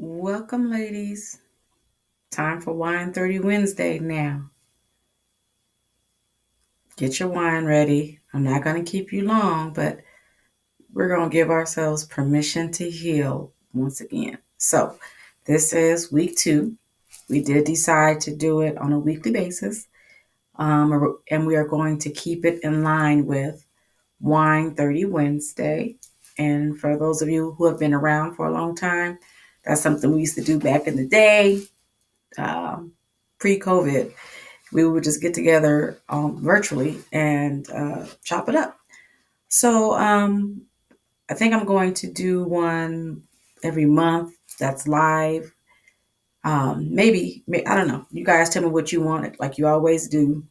Welcome, ladies. Time for Wine 30 Wednesday now. Get your wine ready. I'm not going to keep you long, but we're going to give ourselves permission to heal once again. So, this is week 2. We did decide to do it on a weekly basis, and we are going to keep it in line with Wine 30 Wednesday. And for those of you who have been around for a long time, that's something we used to do back in the day, pre-COVID. We would just get together virtually and chop it up. So I think I'm going to do one every month that's live. Maybe, I don't know. You guys tell me what you want, like you always do.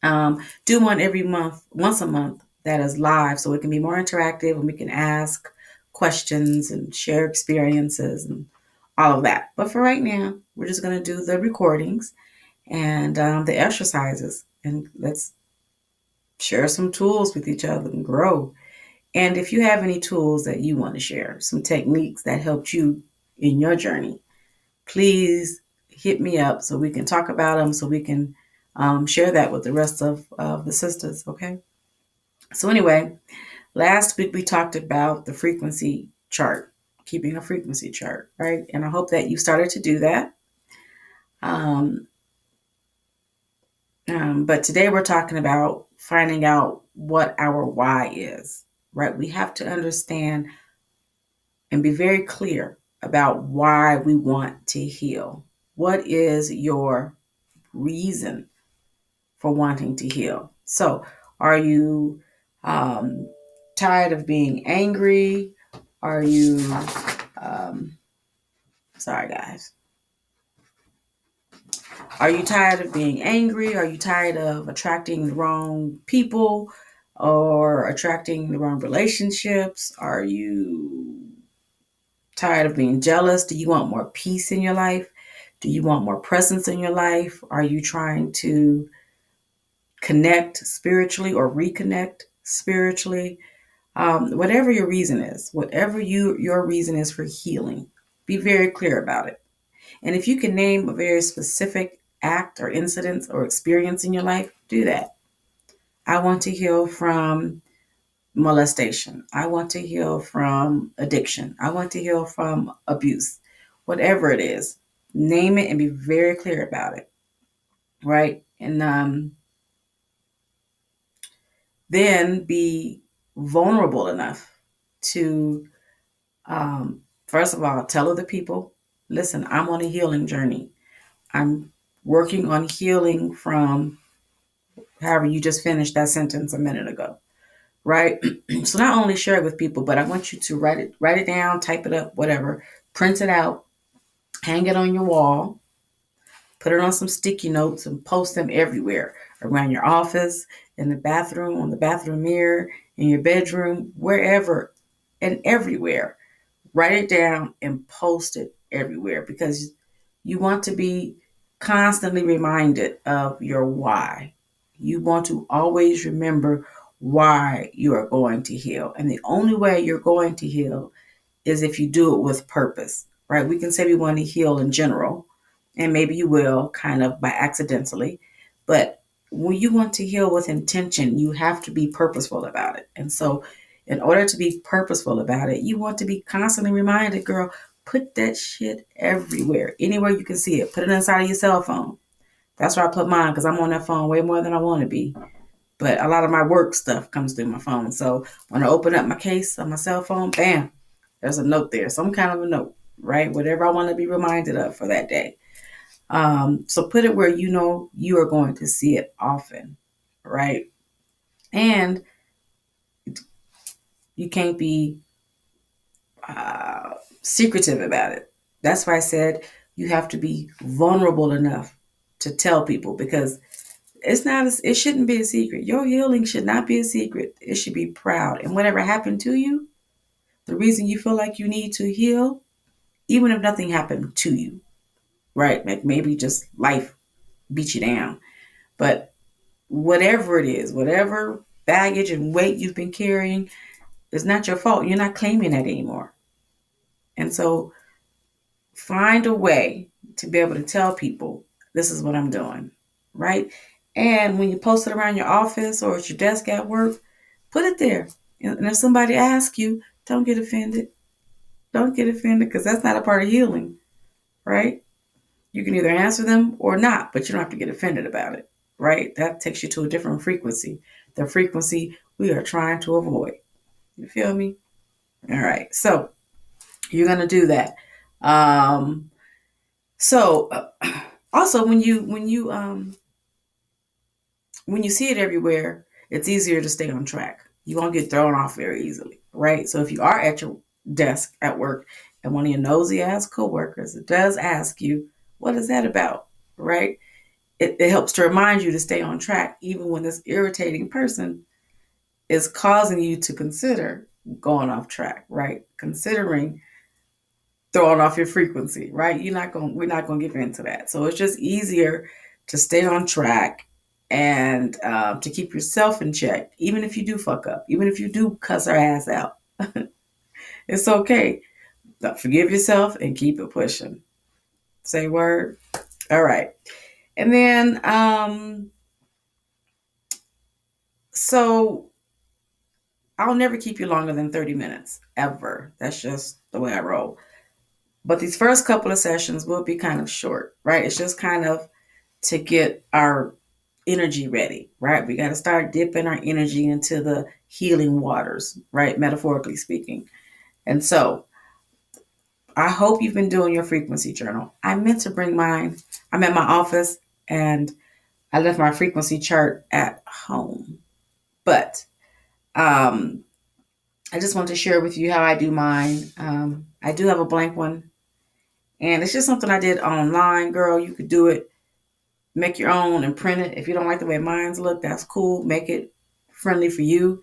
Do one every month, once a month, that is live so it can be more interactive and we can ask questions and share experiences and all of that. But for right now, we're just going to do the recordings and the exercises, and let's share some tools with each other and grow. And if you have any tools that you want to share, some techniques that helped you in your journey, please hit me up so we can talk about them, so we can share that with the rest of the sisters, okay? So anyway, last week we talked about the frequency chart, keeping a frequency chart, right? And I hope that you started to do that. But today we're talking about finding out what our why is, right? We have to understand and be very clear about why we want to heal. What is your reason for wanting to heal? So, are you tired of being angry? Are you, sorry guys, are you tired of being angry? Are you tired of attracting the wrong people or attracting the wrong relationships? Are you tired of being jealous? Do you want more peace in your life? Do you want more presence in your life? Are you trying to connect spiritually or reconnect spiritually? Whatever your reason is, whatever your reason is for healing, be very clear about it. And if you can name a very specific act or incident or experience in your life, do that. I want to heal from molestation. I want to heal from addiction. I want to heal from abuse. Whatever it is, name it and be very clear about it, right? And then be vulnerable enough to, first of all, tell other people, listen, I'm on a healing journey. I'm working on healing from however you just finished that sentence a minute ago, right? So not only share it with people, but I want you to write it down, type it up, whatever, print it out, hang it on your wall, put it on some sticky notes and post them everywhere, around your office, in the bathroom, on the bathroom mirror, in your bedroom, wherever and everywhere. Write it down and post it everywhere because you want to be constantly reminded of your why. You want to always remember why you are going to heal. And the only way you're going to heal is if you do it with purpose, right? We can say we want to heal in general, and maybe you will kind of by accidentally, but when you want to heal with intention, you have to be purposeful about it. And so in order to be purposeful about it, you want to be constantly reminded, girl, put that shit everywhere, anywhere you can see it. Put it inside of your cell phone. That's where I put mine because I'm on that phone way more than I want to be. But a lot of my work stuff comes through my phone. So when I open up my case on my cell phone, bam, there's a note there, some kind of a note, right? Whatever I want to be reminded of for that day. So put it where you know you are going to see it often, right? And you can't be secretive about it. That's why I said you have to be vulnerable enough to tell people because it shouldn't be a secret. Your healing should not be a secret. It should be proud. And whatever happened to you, the reason you feel like you need to heal, even if nothing happened to you, right? Like maybe just life beat you down. But whatever it is, whatever baggage and weight you've been carrying, it's not your fault. You're not claiming that anymore. And so find a way to be able to tell people this is what I'm doing, right? And when you post it around your office or at your desk at work, put it there. And if somebody asks you, don't get offended. Don't get offended because that's not a part of healing, right? You can either answer them or not, but you don't have to get offended about it, right? That takes you to a different frequency, the frequency we are trying to avoid. You feel me? All right. So you're going to do that. Um, so also when you see it everywhere, it's easier to stay on track. You won't get thrown off very easily, right? So if you are at your desk at work and one of your nosy ass coworkers does ask you, what is that about? Right? It helps to remind you to stay on track, even when this irritating person is causing you to consider going off track, right? Considering throwing off your frequency, right? We're not gonna get into that. So it's just easier to stay on track and to keep yourself in check, even if you do fuck up, even if you do cuss our ass out. It's okay. Forgive yourself and keep it pushing. Say word. All right. And then so I'll never keep you longer than 30 minutes, ever. That's just the way I roll. But these first couple of sessions will be kind of short, right? It's just kind of to get our energy ready, right? We got to start dipping our energy into the healing waters, right? Metaphorically speaking. And so I hope you've been doing your frequency journal. I meant to bring mine. I'm at my office and I left my frequency chart at home. But I just want to share with you how I do mine. I do have a blank one, and it's just something I did online. Girl, you could do it, make your own and print it. If you don't like the way mine's look, that's cool. Make it friendly for you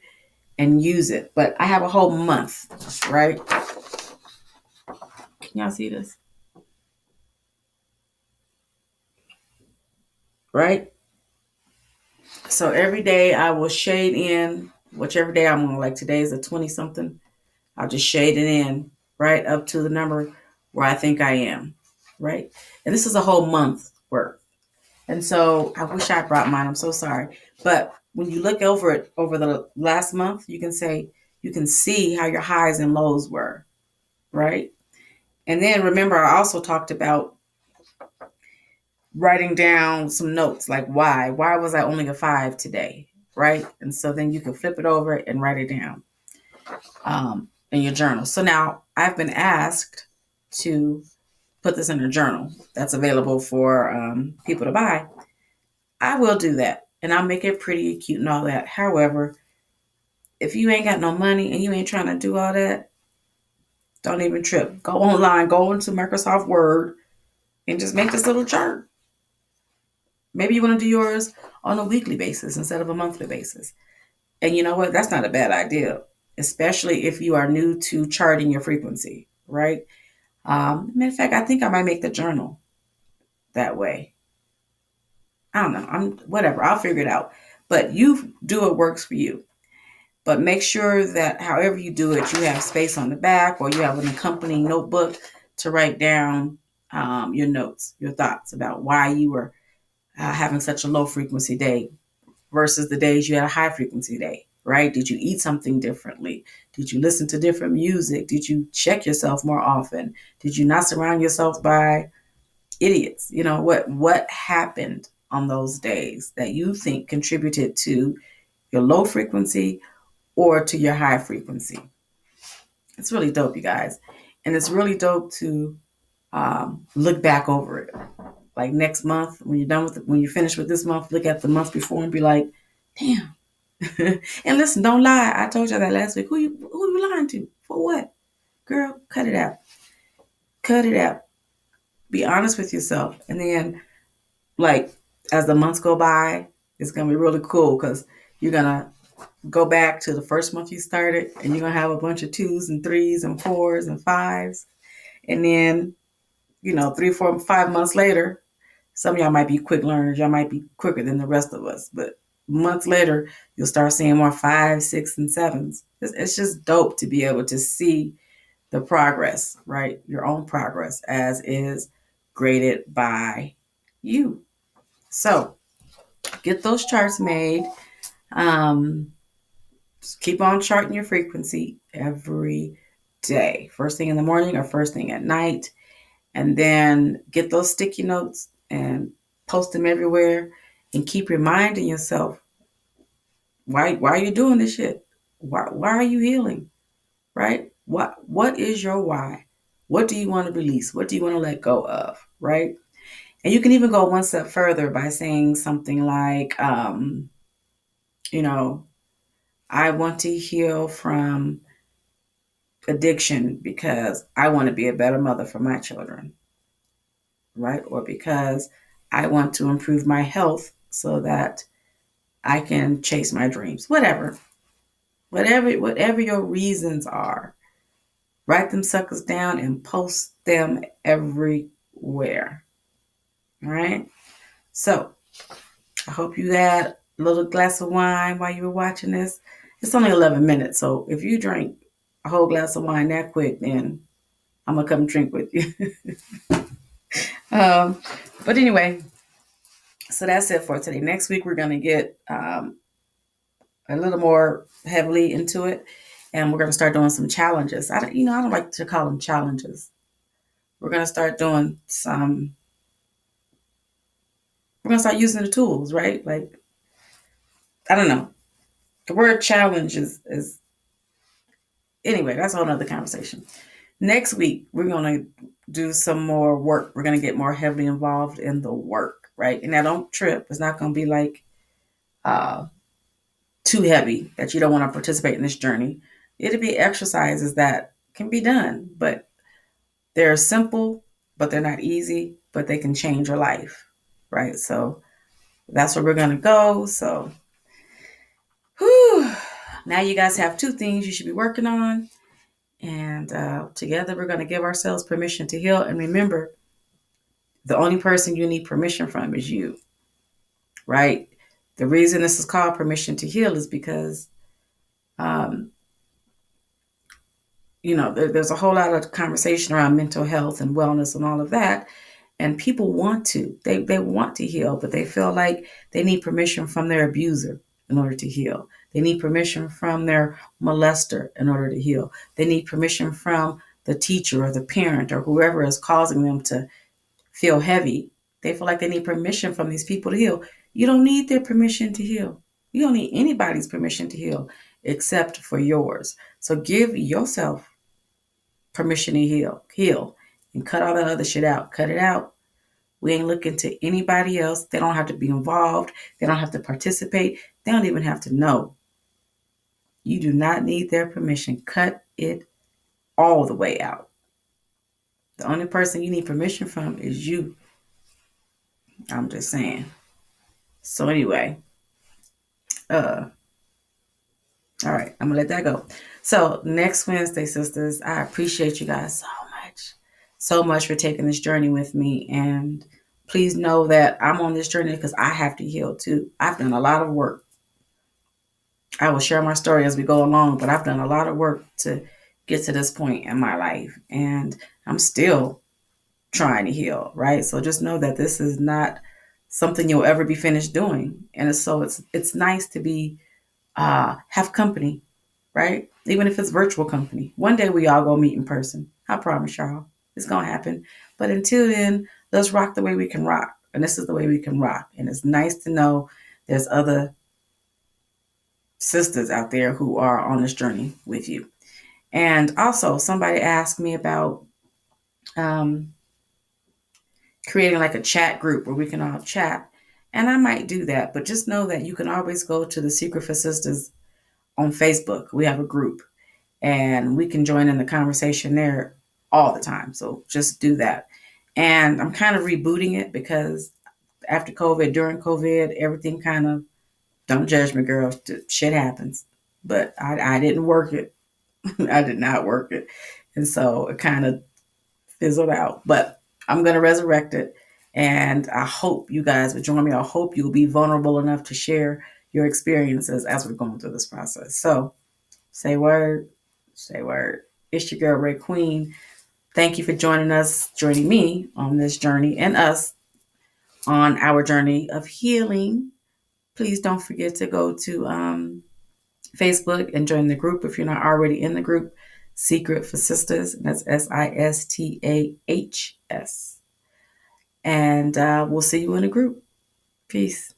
and use it. But I have a whole month, right? Can y'all see this? Right? So every day I will shade in whichever day I'm on. Like today is the 20 something. I'll just shade it in right up to the number where I think I am, right? And this is a whole month worth. And so I wish I brought mine. I'm so sorry. But when you look over it over the last month, you can see how your highs and lows were, right? And then remember, I also talked about writing down some notes like why was I only a 5 today, right? And so then you can flip it over and write it down in your journal. So now I've been asked to put this in a journal that's available for people to buy. I will do that, and I'll make it pretty cute and all that. However, if you ain't got no money and you ain't trying to do all that, don't even trip. Go online, go into Microsoft Word, and just make this little chart. Maybe you want to do yours on a weekly basis instead of a monthly basis. And you know what? That's not a bad idea, especially if you are new to charting your frequency, right? Matter of fact, I think I might make the journal that way. I don't know. Whatever. I'll figure it out. But you do what works for you. But make sure that however you do it, you have space on the back or you have an accompanying notebook to write down your notes, your thoughts about why you were having such a low frequency day versus the days you had a high frequency day, right? Did you eat something differently? Did you listen to different music? Did you check yourself more often? Did you not surround yourself by idiots? You know, what happened on those days that you think contributed to your low frequency or to your high frequency? It's really dope, you guys. And it's really dope to look back over it. Like next month, when you're finished with this month, look at the month before and be like, damn. And listen, don't lie. I told you that last week. Who you lying to? For what? Girl, cut it out. Cut it out. Be honest with yourself. And then, like, as the months go by, it's going to be really cool because you're going to go back to the first month you started and you're going to have a bunch of 2s and 3s and 4s and 5s. And then, 3, 4, 5 months later, some of y'all might be quick learners. Y'all might be quicker than the rest of us. But months later, you'll start seeing more 5s, 6s, and 7s. It's just dope to be able to see the progress, right? Your own progress as is graded by you. So get those charts made. Um, keep on charting your frequency every day, first thing in the morning or first thing at night. And then get those sticky notes and post them everywhere and keep reminding yourself why are you doing this shit? Why are you healing? Right? What is your why? What do you want to release? What do you want to let go of? Right? And you can even go one step further by saying something like, you know, I want to heal from addiction because I want to be a better mother for my children, right? Or because I want to improve my health so that I can chase my dreams. Whatever your reasons are, write them suckers down and post them everywhere. All right. So I hope you had a little glass of wine while you were watching this. It's only 11 minutes, so if you drink a whole glass of wine that quick, then I'm gonna come drink with you. um, but anyway, so that's it for today. Next week we're gonna get a little more heavily into it, and we're gonna start doing some challenges. I don't like to call them challenges. We're gonna start doing some. We're gonna start using the tools, right? Like I don't know. The word challenge is anyway. That's a whole nother conversation. Next week we're gonna do some more work. We're gonna get more heavily involved in the work, right? And now don't trip. It's not gonna be like uh, too heavy that you don't want to participate in this journey. It'll be exercises that can be done, but they're simple, but they're not easy, but they can change your life, right? So that's where we're gonna go. So, whew, now you guys have two things you should be working on, and together we're gonna give ourselves permission to heal. And remember, the only person you need permission from is you, right? The reason this is called permission to heal is because, um, there's a whole lot of conversation around mental health and wellness and all of that. And people they want to heal, but they feel like they need permission from their abuser in order to heal. They need permission from their molester in order to heal. They need permission from the teacher or the parent or whoever is causing them to feel heavy. They feel like they need permission from these people to heal. You don't need their permission to heal. You don't need anybody's permission to heal except for yours. So give yourself permission to heal. Heal. And cut all that other shit out. Cut it out. We ain't looking to anybody else. They don't have to be involved. They don't have to participate. They don't even have to know. You do not need their permission. Cut it all the way out. The only person you need permission from is you. I'm just saying. So anyway, all right, I'm gonna let that go. So next Wednesday, sisters, I appreciate you guys so much for taking this journey with me. And please know that I'm on this journey because I have to heal too. I've done a lot of work. I will share my story as we go along, but I've done a lot of work to get to this point in my life, and I'm still trying to heal, right? So just know that this is not something you'll ever be finished doing. And it's nice to be have company, right? Even if it's virtual company. One day we all go meet in person. I promise y'all. It's gonna happen. But until then, let's rock the way we can rock. And this is the way we can rock. And it's nice to know there's other sisters out there who are on this journey with you. And also somebody asked me about um, creating like a chat group where we can all chat. And I might do that, but just know that you can always go to the Secret for Sisters on Facebook. We have a group and we can join in the conversation there all the time. So just do that. And I'm kind of rebooting it because after COVID, during COVID, everything kind of, don't judge me, girl, shit happens. But I didn't work it. I did not work it. And so it kind of fizzled out. But I'm going to resurrect it. And I hope you guys will join me. I hope you'll be vulnerable enough to share your experiences as we're going through this process. So say word, say word. It's your girl, Ray Queen. Thank you for joining me on this journey and us on our journey of healing. Please don't forget to go to Facebook and join the group if you're not already in the group. Secret for Sistahs. That's Sistahs. And we'll see you in the group. Peace.